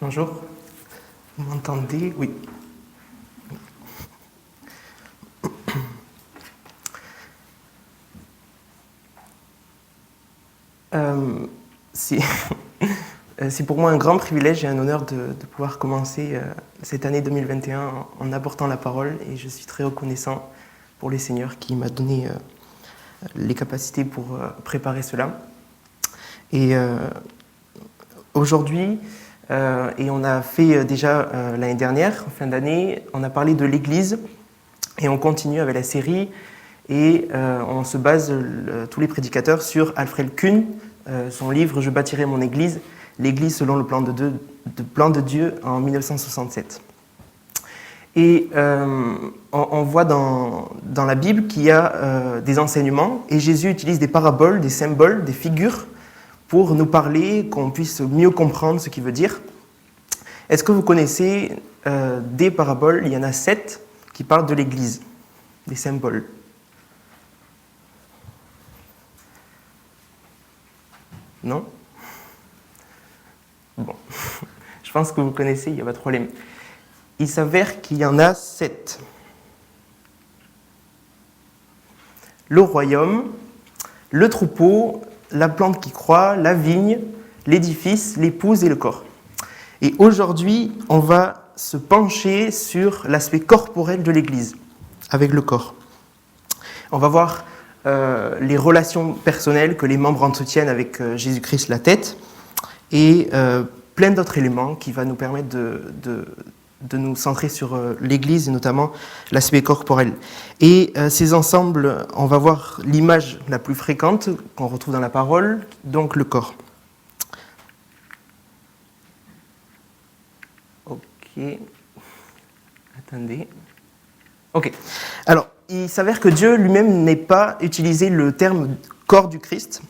Bonjour, vous m'entendez? Oui. C'est c'est pour moi un grand privilège et un honneur de pouvoir commencer cette année 2021 en apportant la parole, et je suis très reconnaissant pour les Seigneurs qui m'a donné les capacités pour préparer cela. Et aujourd'hui, et on a fait déjà l'année dernière, en fin d'année, on a parlé de l'Église et on continue avec la série. Et on se base, tous les prédicateurs, sur Alfred Kuhn, son livre « Je bâtirai mon Église », l'Église selon le plan de Dieu en 1967. Et on voit dans la Bible qu'il y a des enseignements, et Jésus utilise des paraboles, des symboles, des figures, pour nous parler, qu'on puisse mieux comprendre ce qu'il veut dire. Est-ce que vous connaissez des paraboles? Il y en a 7 qui parlent de l'Église, des symboles. Non? Bon, je pense que vous connaissez, il n'y a pas de problème. Il s'avère qu'il y en a 7. Le royaume, le troupeau, la plante qui croît, la vigne, l'édifice, l'épouse et le corps. Et aujourd'hui, on va se pencher sur l'aspect corporel de l'Église, avec le corps. On va voir les relations personnelles que les membres entretiennent avec Jésus-Christ, la tête, et plein d'autres éléments qui vont nous permettre de nous centrer sur l'Église et notamment l'aspect corporel. Et ces ensembles, on va voir l'image la plus fréquente qu'on retrouve dans la parole, donc le corps. Ok. Attendez. Ok. Alors, il s'avère que Dieu lui-même n'ait pas utilisé le terme corps du Christ,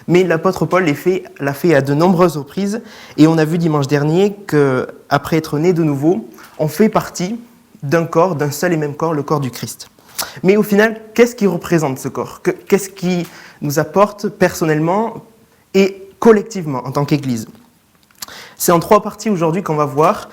mais l'apôtre Paul l'a fait à de nombreuses reprises, et on a vu dimanche dernier qu'après être né de nouveau, on fait partie d'un corps, d'un seul et même corps, le corps du Christ. Mais au final, qu'est-ce qui représente ce corps? Qu'est-ce qui nous apporte personnellement et collectivement en tant qu'Église? C'est en 3 parties aujourd'hui qu'on va voir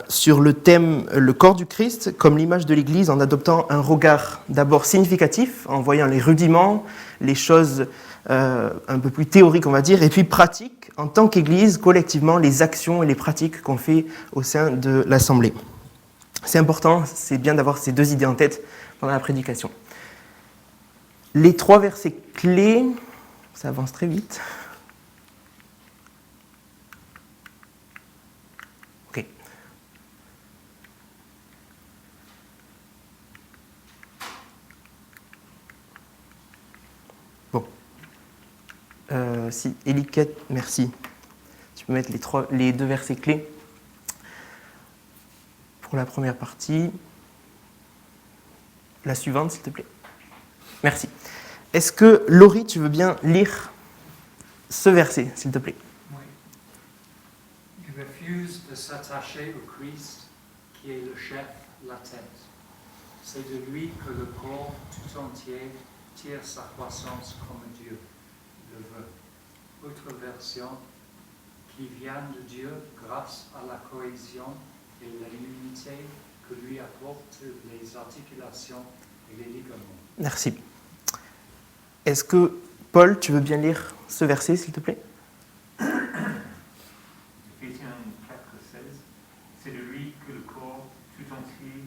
sur le thème le corps du Christ comme l'image de l'Église, en adoptant un regard d'abord significatif, en voyant les rudiments, les choses un peu plus théoriques on va dire, et puis pratiques en tant qu'Église, collectivement, les actions et les pratiques qu'on fait au sein de l'Assemblée. C'est important, c'est bien d'avoir ces 2 idées en tête pendant la prédication. Les 3 versets clés, ça avance très vite. Ok. Bon. Si, Eliquette, merci. Tu peux mettre les 2 versets clés pour la première partie. La suivante, s'il te plaît. Merci. Est-ce que, Laurie, tu veux bien lire ce verset, s'il te plaît? Oui. Il refuse de s'attacher au Christ, qui est le chef, la tête. C'est de lui que le corps tout entier tire sa croissance comme Dieu le veut. Autre version, qui vient de Dieu grâce à la cohésion et l'unité que lui apportent les articulations et les ligaments. Merci. Est-ce que, Paul, tu veux bien lire ce verset, s'il te plaît? Éphésiens 4,16. C'est de lui que le corps tout entier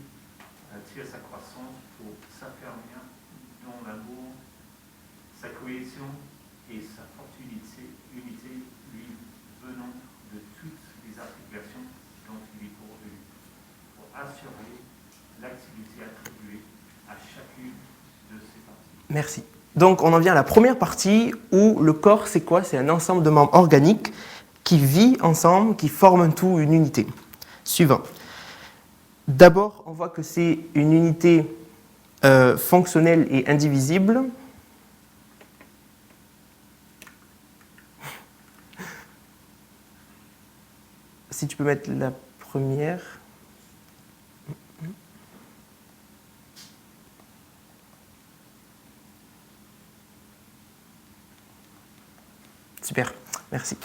tire sa croissance pour s'affermir dans l'amour, sa cohésion et sa forte unité lui venant de toutes les articulations dont il est pourvu, pour assurer l'activité attribuée à chacune de ses parties. Merci. Donc on en vient à la première partie où le corps, c'est quoi? C'est un ensemble de membres organiques qui vit ensemble, qui forment un tout, une unité. Suivant. D'abord, on voit que c'est une unité fonctionnelle et indivisible. Si tu peux mettre la première. Super, merci.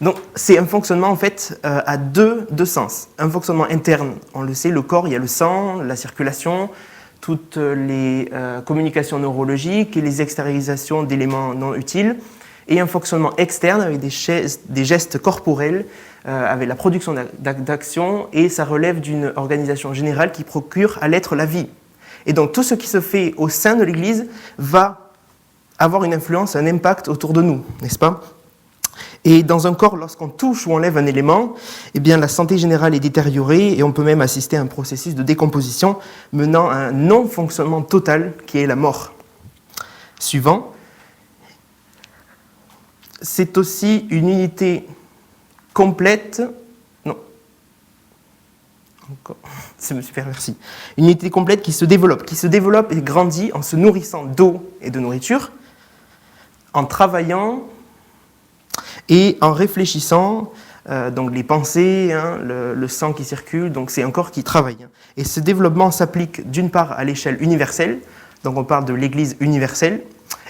Donc c'est un fonctionnement en fait à deux sens. Un fonctionnement interne, on le sait, le corps, il y a le sang, la circulation, toutes les communications neurologiques et les extériorisations d'éléments non utiles. Et un fonctionnement externe avec des gestes corporels, avec la production d'actions, et ça relève d'une organisation générale qui procure à l'être la vie. Et donc tout ce qui se fait au sein de l'Église va avoir une influence, un impact autour de nous, n'est-ce pas ? Et dans un corps, lorsqu'on touche ou enlève un élément, eh bien, la santé générale est détériorée et on peut même assister à un processus de décomposition menant à un non-fonctionnement total qui est la mort. Suivant. C'est aussi une unité complète. Non. Encore. C'est super, merci. Une unité complète qui se développe et grandit en se nourrissant d'eau et de nourriture, en travaillant et en réfléchissant, donc les pensées, le sang qui circule, donc c'est un corps qui travaille. Et ce développement s'applique d'une part à l'échelle universelle, donc on parle de l'Église universelle,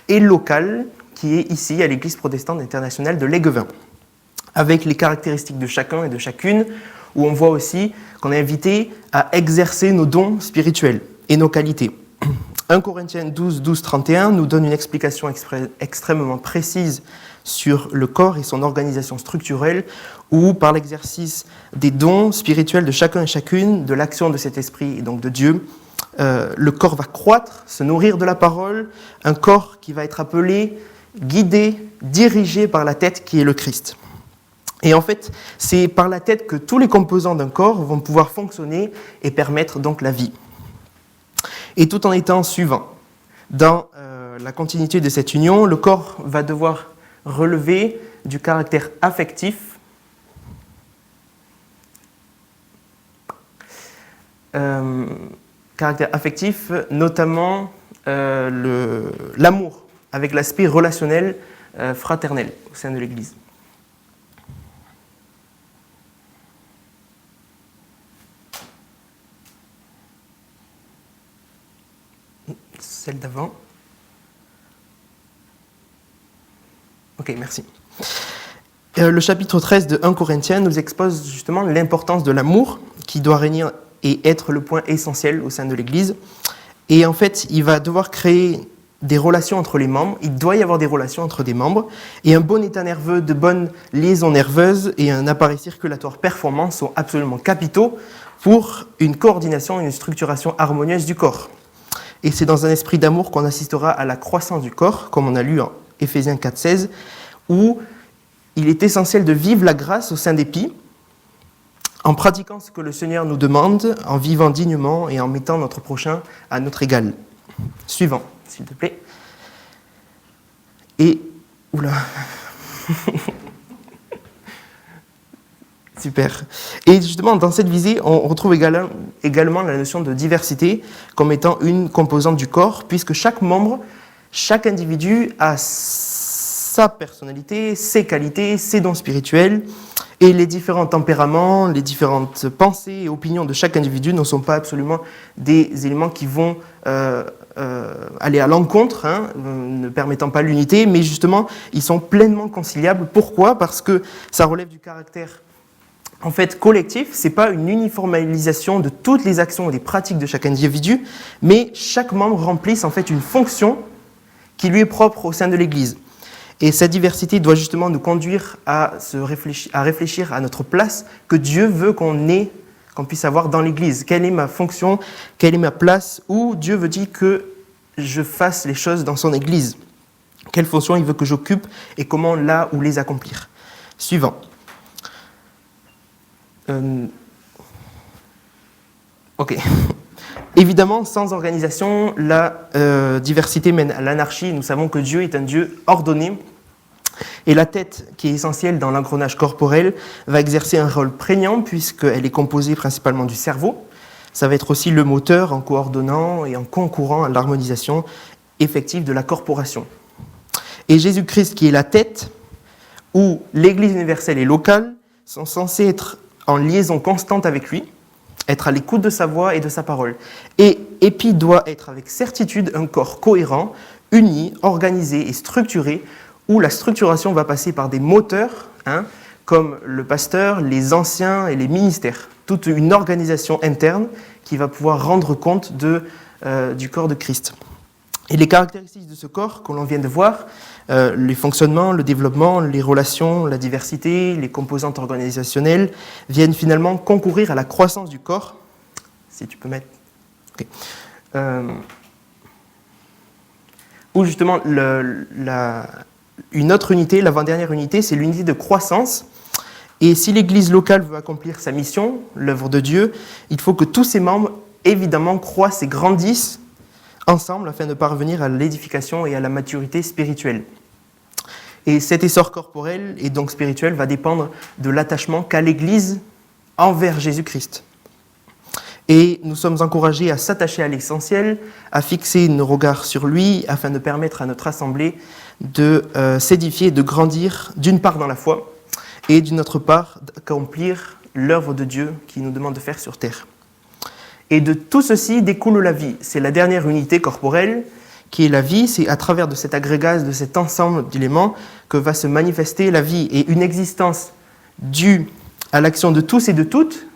et locale, qui est ici à l'Église protestante internationale de Léguevin, avec les caractéristiques de chacun et de chacune, où on voit aussi qu'on est invité à exercer nos dons spirituels et nos qualités. 1 Corinthiens 12, 31 nous donne une explication extrêmement précise sur le corps et son organisation structurelle, où par l'exercice des dons spirituels de chacun et chacune, de l'action de cet esprit et donc de Dieu, le corps va croître, se nourrir de la parole, un corps qui va être appelé, guidé, dirigé par la tête qui est le Christ. Et en fait, c'est par la tête que tous les composants d'un corps vont pouvoir fonctionner et permettre donc la vie. Et tout en étant suivant. Dans la continuité de cette union, le corps va devoir relever du caractère affectif, notamment l'amour, avec l'aspect relationnel, fraternel au sein de l'Église. Celle d'avant. Ok, merci. Le chapitre 13 de 1 Corinthiens nous expose justement l'importance de l'amour qui doit régner et être le point essentiel au sein de l'Église. Et en fait, il va devoir créer des relations entre les membres, il doit y avoir des relations entre des membres, et un bon état nerveux, de bonnes liaisons nerveuses et un appareil circulatoire performant sont absolument capitaux pour une coordination et une structuration harmonieuse du corps. Et c'est dans un esprit d'amour qu'on assistera à la croissance du corps, comme on a lu en Éphésiens 4,16, où il est essentiel de vivre la grâce au sein d'Épi, en pratiquant ce que le Seigneur nous demande, en vivant dignement et en mettant notre prochain à notre égal. Suivant, s'il te plaît. Et... Oula. Super. Et justement, dans cette visée, on retrouve également la notion de diversité comme étant une composante du corps, puisque chaque membre, chaque individu a sa personnalité, ses qualités, ses dons spirituels, et les différents tempéraments, les différentes pensées et opinions de chaque individu ne sont pas absolument des éléments qui vont aller à l'encontre, ne permettant pas l'unité, mais justement, ils sont pleinement conciliables. Pourquoi ? Parce que ça relève du caractère en fait collectif, ce n'est pas une uniformisation de toutes les actions et des pratiques de chaque individu, mais chaque membre remplisse en fait une fonction qui lui est propre au sein de l'Église. Et cette diversité doit justement nous conduire à réfléchir à notre place que Dieu veut qu'on puisse avoir dans l'Église. Quelle est ma fonction ? Quelle est ma place ? Où Dieu veut dire que je fasse les choses dans son Église ? Quelle fonction il veut que j'occupe et comment là ou les accomplir ? Suivant. Ok. Évidemment, sans organisation, la diversité mène à l'anarchie. Nous savons que Dieu est un Dieu ordonné. Et la tête, qui est essentielle dans l'engrenage corporel, va exercer un rôle prégnant puisqu'elle est composée principalement du cerveau. Ça va être aussi le moteur en coordonnant et en concourant à l'harmonisation effective de la corporation. Et Jésus-Christ, qui est la tête, où l'Église universelle et locale sont censées être en liaison constante avec lui, être à l'écoute de sa voix et de sa parole. Et Épi doit être avec certitude un corps cohérent, uni, organisé et structuré, où la structuration va passer par des moteurs, comme le pasteur, les anciens et les ministères. Toute une organisation interne qui va pouvoir rendre compte du corps de Christ. Et les caractéristiques de ce corps, que l'on vient de voir, les fonctionnements, le développement, les relations, la diversité, les composantes organisationnelles, viennent finalement concourir à la croissance du corps. Si tu peux mettre... Okay. Ou justement, une autre unité, l'avant-dernière unité, c'est l'unité de croissance. Et si l'Église locale veut accomplir sa mission, l'œuvre de Dieu, il faut que tous ses membres, évidemment, croissent et grandissent ensemble afin de parvenir à l'édification et à la maturité spirituelle. Et cet essor corporel et donc spirituel va dépendre de l'attachement qu'a l'Église envers Jésus-Christ. Et nous sommes encouragés à s'attacher à l'essentiel, à fixer nos regards sur lui, afin de permettre à notre assemblée de s'édifier et de grandir, d'une part dans la foi, et d'une autre part d'accomplir l'œuvre de Dieu qu'il nous demande de faire sur terre. Et de tout ceci découle la vie. C'est la dernière unité corporelle qui est la vie. C'est à travers de cet agrégat, de cet ensemble d'éléments que va se manifester la vie. Et une existence due à l'action de tous et de toutes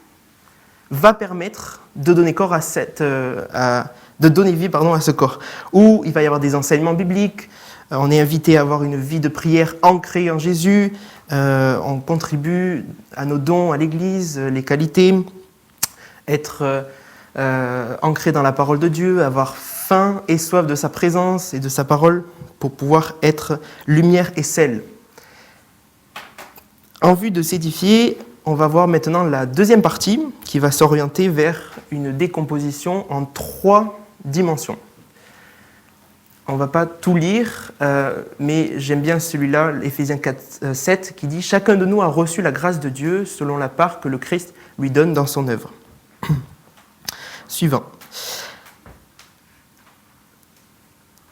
va permettre de donner corps de donner vie à ce corps. Où il va y avoir des enseignements bibliques. On est invité à avoir une vie de prière ancrée en Jésus. On contribue à nos dons à l'Église, les qualités, être ancré dans la parole de Dieu, avoir faim et soif de sa présence et de sa parole pour pouvoir être lumière et sel. En vue de s'édifier, on va voir maintenant la deuxième partie qui va s'orienter vers une décomposition en 3 dimensions. On ne va pas tout lire, mais j'aime bien celui-là, Éphésiens 4, 7, qui dit « Chacun de nous a reçu la grâce de Dieu selon la part que le Christ lui donne dans son œuvre. » Suivant.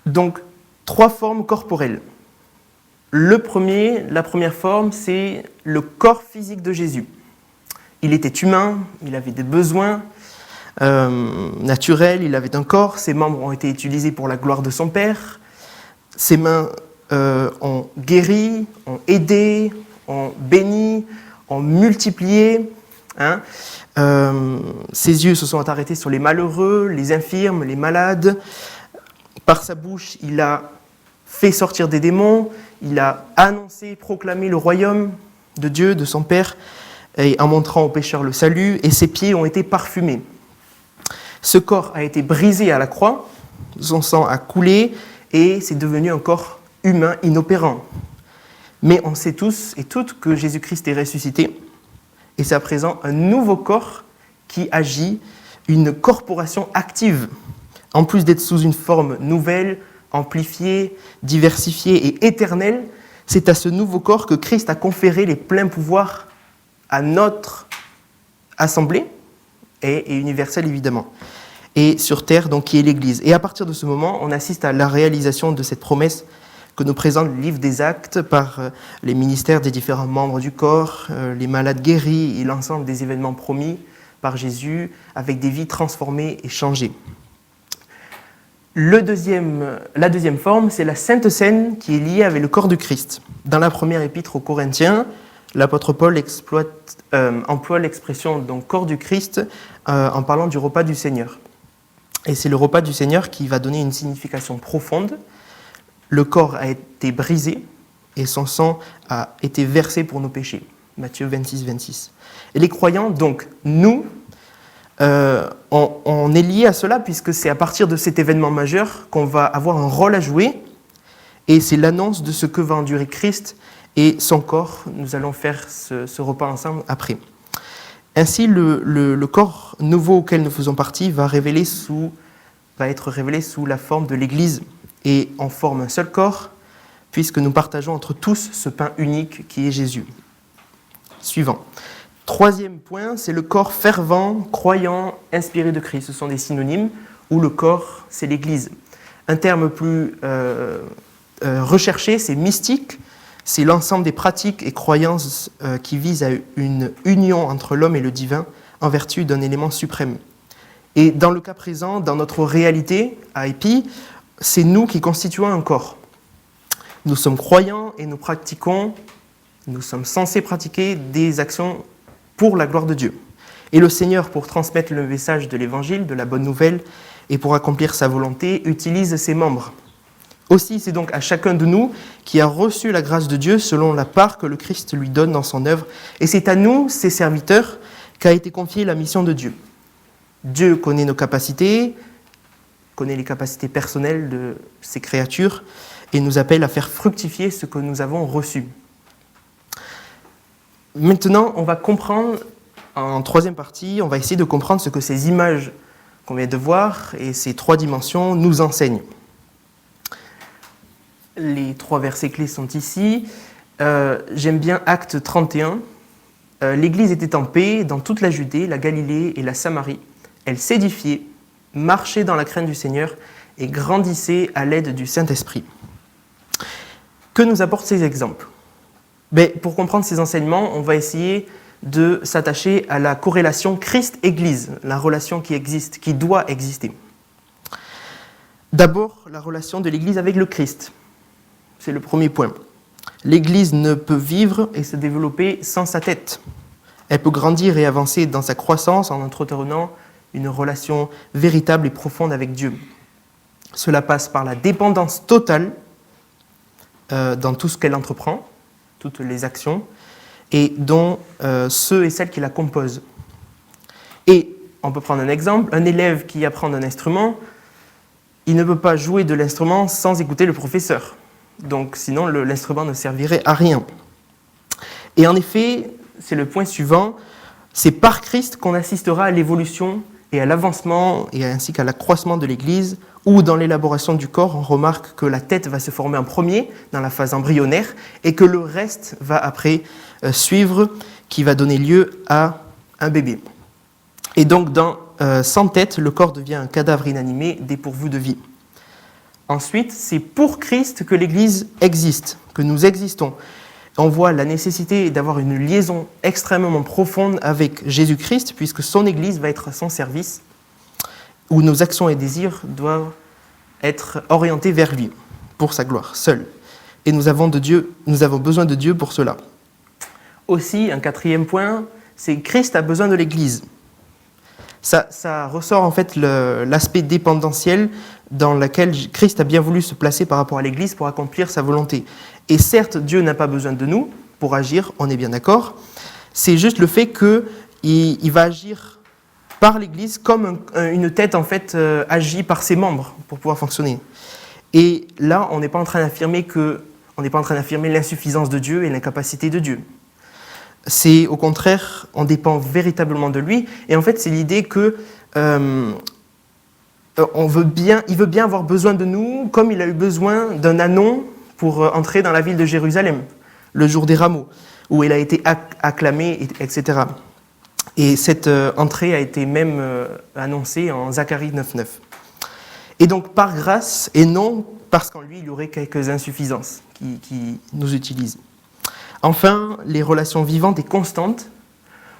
Donc, 3 formes corporelles. La première forme, c'est le corps physique de Jésus. Il était humain, il avait des besoins naturels, il avait un corps, ses membres ont été utilisés pour la gloire de son Père, ses mains ont guéri, ont aidé, ont béni, ont multiplié. Ses yeux se sont arrêtés sur les malheureux, les infirmes, les malades. Par sa bouche, il a fait sortir des démons, il a annoncé, proclamé le royaume de Dieu, de son Père, et en montrant aux pécheurs le salut, et ses pieds ont été parfumés. Ce corps a été brisé à la croix, son sang a coulé, et c'est devenu un corps humain inopérant. Mais on sait tous et toutes que Jésus-Christ est ressuscité, et c'est à présent un nouveau corps qui agit, une corporation active, en plus d'être sous une forme nouvelle, amplifiée, diversifiée et éternelle. C'est à ce nouveau corps que Christ a conféré les pleins pouvoirs à notre assemblée, et universelle évidemment, et sur terre, donc qui est l'Église. Et à partir de ce moment, on assiste à la réalisation de cette promesse que nous présente le livre des Actes par les ministères des différents membres du corps, les malades guéris et l'ensemble des événements promis par Jésus avec des vies transformées et changées. La deuxième forme, c'est la Sainte Seine qui est liée avec le corps du Christ. Dans la première épître aux Corinthiens, l'apôtre Paul emploie l'expression donc corps du Christ en parlant du repas du Seigneur. Et c'est le repas du Seigneur qui va donner une signification profonde. Le corps a été brisé et son sang a été versé pour nos péchés. Matthieu 26, 26. Et les croyants, donc, nous, on est liés à cela puisque c'est à partir de cet événement majeur qu'on va avoir un rôle à jouer et c'est l'annonce de ce que va endurer Christ et son corps. Nous allons faire ce repas ensemble après. Ainsi, le corps nouveau auquel nous faisons partie va être révélé sous la forme de l'Église et on forme un seul corps puisque nous partageons entre tous ce pain unique qui est Jésus. Suivant. 3e point, c'est le corps fervent, croyant, inspiré de Christ. Ce sont des synonymes où le corps, c'est l'Église. Un terme plus recherché, c'est mystique. C'est l'ensemble des pratiques et croyances qui visent à une union entre l'homme et le divin en vertu d'un élément suprême. Et dans le cas présent, dans notre réalité, à Épi, c'est nous qui constituons un corps. Nous sommes croyants et nous pratiquons Nous sommes censés pratiquer des actions pour la gloire de Dieu. Et le Seigneur, pour transmettre le message de l'Évangile, de la bonne nouvelle, et pour accomplir sa volonté, utilise ses membres. Aussi, c'est donc à chacun de nous qui a reçu la grâce de Dieu selon la part que le Christ lui donne dans son œuvre. Et c'est à nous, ses serviteurs, qu'a été confiée la mission de Dieu. Dieu connaît nos capacités, connaît les capacités personnelles de ses créatures et nous appelle à faire fructifier ce que nous avons reçu. Maintenant, on va comprendre, en troisième partie, on va essayer de comprendre ce que ces images qu'on vient de voir et ces 3 dimensions nous enseignent. Les 3 versets clés sont ici. J'aime bien Acte 31. L'Église était en paix dans toute la Judée, la Galilée et la Samarie. Elle s'édifiait, marchait dans la crainte du Seigneur et grandissait à l'aide du Saint-Esprit. Que nous apportent ces exemples ? Pour comprendre ces enseignements, on va essayer de s'attacher à la corrélation Christ-Église, la relation qui existe, qui doit exister. D'abord, la relation de l'Église avec le Christ. C'est le premier point. L'Église ne peut vivre et se développer sans sa tête. Elle peut grandir et avancer dans sa croissance en entretenant une relation véritable et profonde avec Dieu. Cela passe par la dépendance totale dans tout ce qu'elle entreprend, toutes les actions, et dont ceux et celles qui la composent. Et on peut prendre un exemple, un élève qui apprend un instrument, il ne peut pas jouer de l'instrument sans écouter le professeur. Donc sinon, l'instrument ne servirait à rien. Et en effet, c'est le point suivant, c'est par Christ qu'on assistera à l'évolution et à l'avancement, et ainsi qu'à l'accroissement de l'Église, où dans l'élaboration du corps, on remarque que la tête va se former en premier, dans la phase embryonnaire, et que le reste va après suivre, qui va donner lieu à un bébé. Et donc, sans tête, le corps devient un cadavre inanimé, dépourvu de vie. Ensuite, c'est pour Christ que l'Église existe, que nous existons. On voit la nécessité d'avoir une liaison extrêmement profonde avec Jésus-Christ, puisque son Église va être à son service, où nos actions et désirs doivent être orientés vers lui, pour sa gloire, seul. Et nous avons besoin de Dieu pour cela. Aussi, un 4e point, c'est Christ a besoin de l'Église. Ça ressort en fait l'aspect dépendanttiel dans lequel Christ a bien voulu se placer par rapport à l'Église pour accomplir sa volonté. Et certes, Dieu n'a pas besoin de nous pour agir, on est bien d'accord. C'est juste le fait qu'il va agir par l'Église comme une tête en fait agit par ses membres pour pouvoir fonctionner. Et là, on n'est pas en train d'affirmer l'insuffisance de Dieu et l'incapacité de Dieu. C'est au contraire, on dépend véritablement de lui. Et en fait, c'est l'idée que il veut bien avoir besoin de nous, comme il a eu besoin d'un ânon pour entrer dans la ville de Jérusalem, le jour des rameaux, où il a été acclamé, etc. Et cette entrée a été même annoncée en Zacharie 9.9. Et donc, par grâce, et non parce qu'en lui, il y aurait quelques insuffisances qui nous utilisent. Enfin, les relations vivantes et constantes,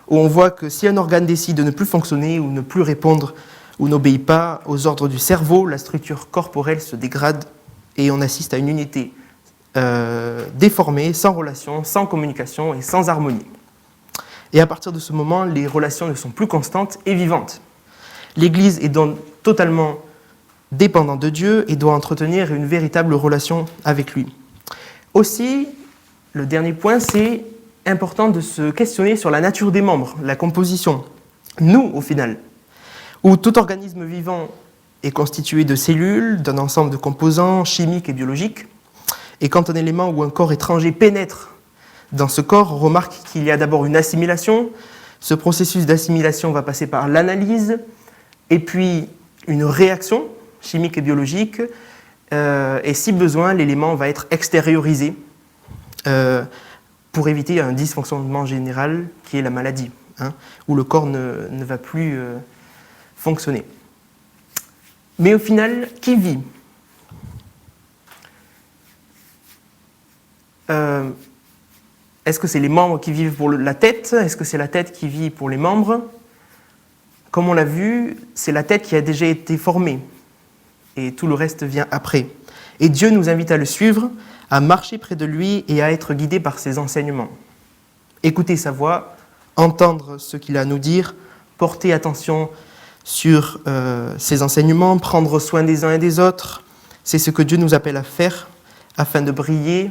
où on voit que si un organe décide de ne plus fonctionner ou ne plus répondre ou n'obéit pas aux ordres du cerveau, la structure corporelle se dégrade et on assiste à une unité déformée, sans relation, sans communication et sans harmonie. Et à partir de ce moment, les relations ne sont plus constantes et vivantes. L'Église est donc totalement dépendante de Dieu et doit entretenir une véritable relation avec lui. Aussi, le dernier point, c'est important de se questionner sur la nature des membres, la composition. Nous, au final, où tout organisme vivant est constitué de cellules, d'un ensemble de composants chimiques et biologiques, et quand un élément ou un corps étranger pénètre dans ce corps, on remarque qu'il y a d'abord une assimilation. Ce processus d'assimilation va passer par l'analyse, et puis une réaction chimique et biologique, et si besoin, l'élément va être extériorisé pour éviter un dysfonctionnement général qui est la maladie, où le corps ne va plus fonctionner. Mais au final, qui vit ? Est-ce que c'est les membres qui vivent pour la tête ? Est-ce que c'est la tête qui vit pour les membres ? Comme on l'a vu, c'est la tête qui a déjà été formée, et tout le reste vient après. Et Dieu nous invite à le suivre, à marcher près de lui et à être guidés par ses enseignements. Écouter sa voix, entendre ce qu'il a à nous dire, porter attention sur ses enseignements, prendre soin des uns et des autres, c'est ce que Dieu nous appelle à faire afin de briller,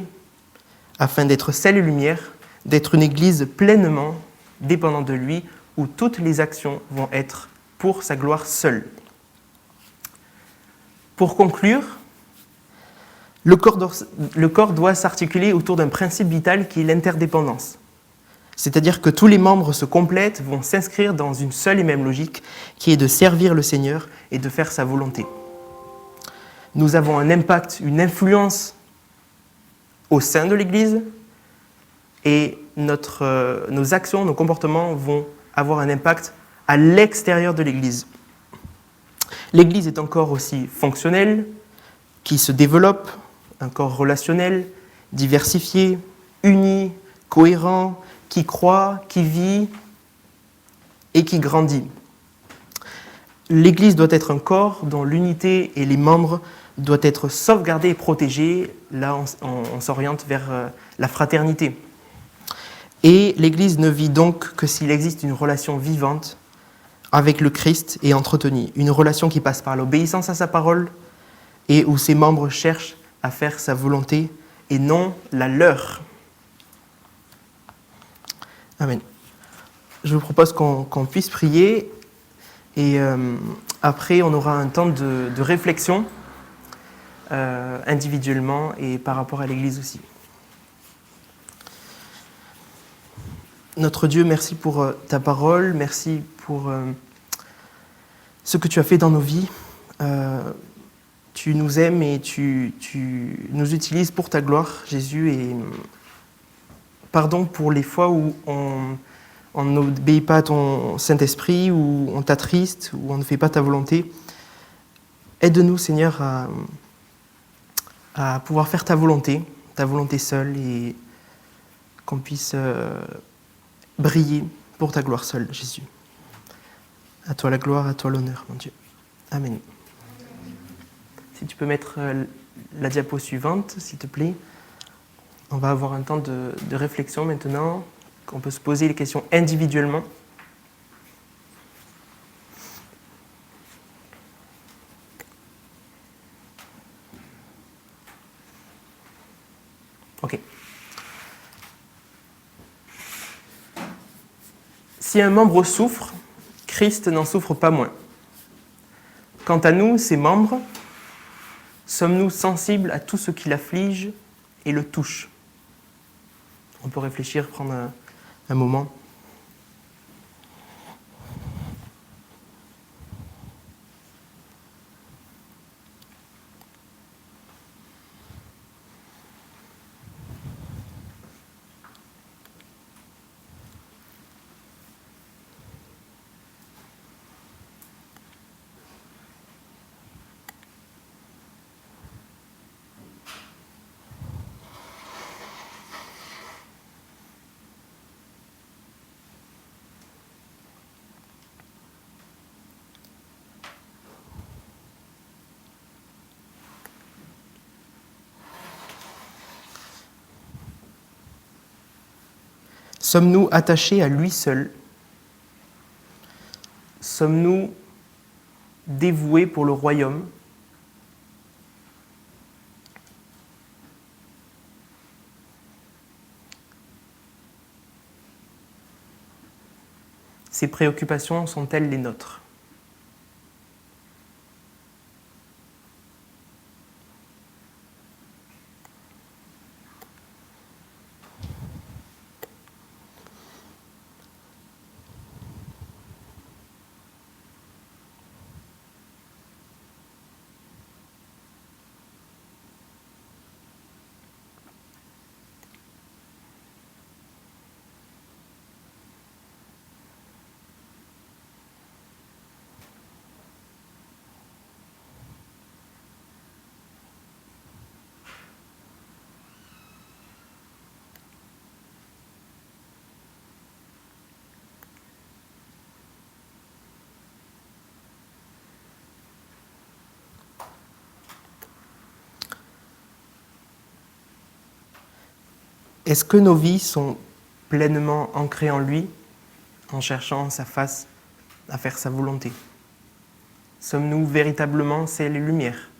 afin d'être sel et lumière, d'être une église pleinement dépendante de lui, où toutes les actions vont être pour sa gloire seule. Pour conclure, le corps doit s'articuler autour d'un principe vital qui est l'interdépendance. C'est-à-dire que tous les membres se complètent, vont s'inscrire dans une seule et même logique, qui est de servir le Seigneur et de faire sa volonté. Nous avons un impact, une influence au sein de l'Église, et nos actions, nos comportements vont avoir un impact à l'extérieur de l'Église. L'Église est un corps aussi fonctionnel, qui se développe, un corps relationnel, diversifié, uni, cohérent, qui croit, qui vit et qui grandit. L'Église doit être un corps dont l'unité et les membres doivent être sauvegardés et protégés. Là, on s'oriente vers la fraternité. Et l'Église ne vit donc que s'il existe une relation vivante avec le Christ et entretenue. Une relation qui passe par l'obéissance à sa parole et où ses membres cherchent à faire sa volonté et non la leur. Amen. Je vous propose qu'on puisse prier et après on aura un temps de réflexion individuellement et par rapport à l'Église aussi. Notre Dieu, merci pour ta parole, merci pour ce que tu as fait dans nos vies. Tu nous aimes et tu nous utilises pour ta gloire, Jésus, et pardon pour les fois où on n'obéit pas à ton Saint-Esprit, où on t'attriste, où on ne fait pas ta volonté. Aide-nous, Seigneur, à pouvoir faire ta volonté seule, et qu'on puisse briller pour ta gloire seule, Jésus. À toi la gloire, à toi l'honneur, mon Dieu. Amen. Si tu peux mettre la diapo suivante, s'il te plaît. On va avoir un temps de réflexion maintenant, qu'on peut se poser les questions individuellement. Ok. Si un membre souffre, Christ n'en souffre pas moins. Quant à nous, ses membres, sommes-nous sensibles à tout ce qui l'afflige et le touche ? On peut réfléchir, prendre un moment. Sommes-nous attachés à lui seul ? Sommes-nous dévoués pour le royaume ? Ces préoccupations sont-elles les nôtres ? Est-ce que nos vies sont pleinement ancrées en lui, en cherchant sa face, à faire sa volonté? Sommes-nous véritablement sel et lumière?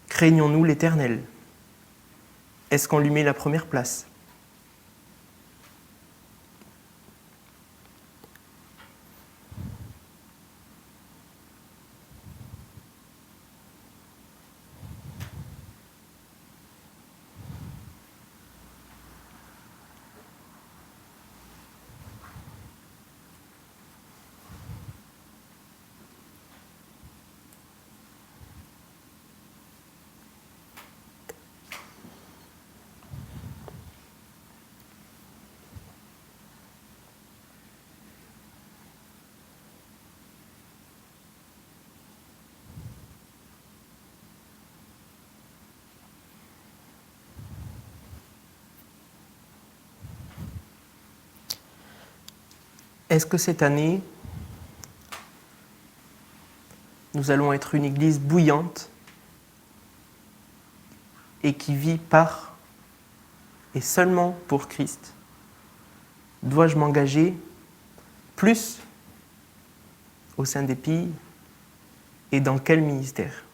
Craignons-nous l'Éternel? Est-ce qu'on lui met la première place? Est-ce que cette année, nous allons être une église bouillante et qui vit par et seulement pour Christ? Dois-je m'engager plus au sein des filles et dans quel ministère?